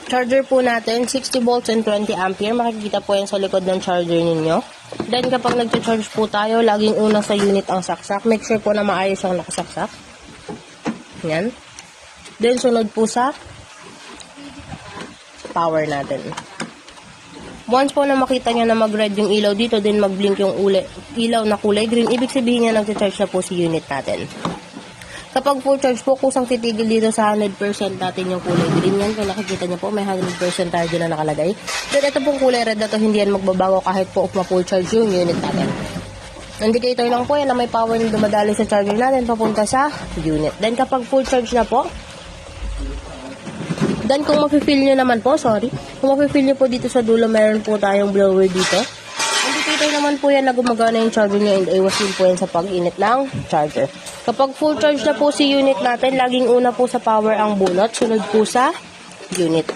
Charger po natin, 60 volts and 20 ampere. Makikita po yan sa likod ng charger ninyo. Then, kapag nag-charge po tayo, laging una sa unit ang saksak. Make sure po na maayos ang nakasaksak. Yan. Then, sunod po sa power natin. Once po na makita nyo na mag-red yung ilaw dito, then mag-blink yung ilaw na kulay green, ibig sabihin niya nag-charge na po si unit natin. Kapag full charge po, kusang titigil dito sa 100% natin yung kulay green. Yan, kung nakikita nyo po, may 100% tayo na nakalagay. Then, ito pong kulay red na to, hindi yan magbabago kahit po ma-full charge yung unit natin. Indicator lang po yan na may power na dumadali sa charger natin papunta sa unit. Then, kapag full charge na po, then kung mafe-feel nyo naman po, kung mafe-feel nyo po dito sa dulo, meron po tayong blower dito. Indicator naman po yan na gumagana yung charger nyo and iwas din po yan sa pag-init ng charger. Kapag full charge na po si unit natin, laging una po sa power ang bunot, sunod po sa unit.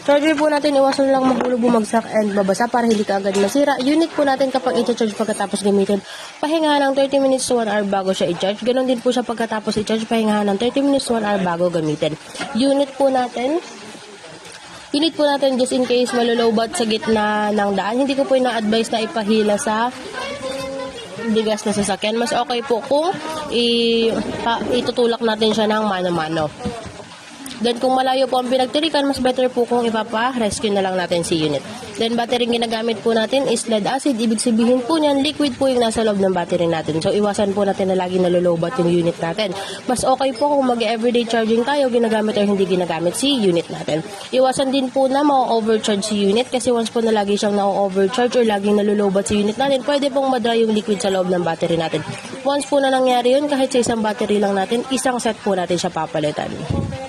Charger po natin, iwasan lang magulo, bumagsak and babasa para hindi ka agad masira. Unit po natin kapag i-charge pagkatapos gamitin, pahingahan ng 30 minutes to 1 hour bago siya i-charge. Ganon din po siya pagkatapos i-charge, pahingahan ng 30 minutes to 1 hour bago gamitin. Unit po natin just in case malulowbat sa gitna ng daan. Hindi ko po ina-advise na ipahila sa bigas na sasakyan. Mas okay po kung itutulak natin siya ng mano-mano. Then, kung malayo po ang pinagtirikan, mas better po kung ipapa-rescue na lang natin si unit. Then, battery ginagamit po natin is lead acid. Ibig sabihin po niyan, liquid po yung nasa loob ng battery natin. So, iwasan po natin na lagi nalulowbat yung unit natin. Mas okay po kung mag-everyday charging tayo, ginagamit or hindi ginagamit si unit natin. Iwasan din po na ma-overcharge si unit kasi once po na lagi siyang na-overcharge or laging nalulowbat si unit natin, pwede pong madry yung liquid sa loob ng battery natin. Once po na nangyari yun, kahit sa isang battery lang natin, isang set po natin siya papalitan.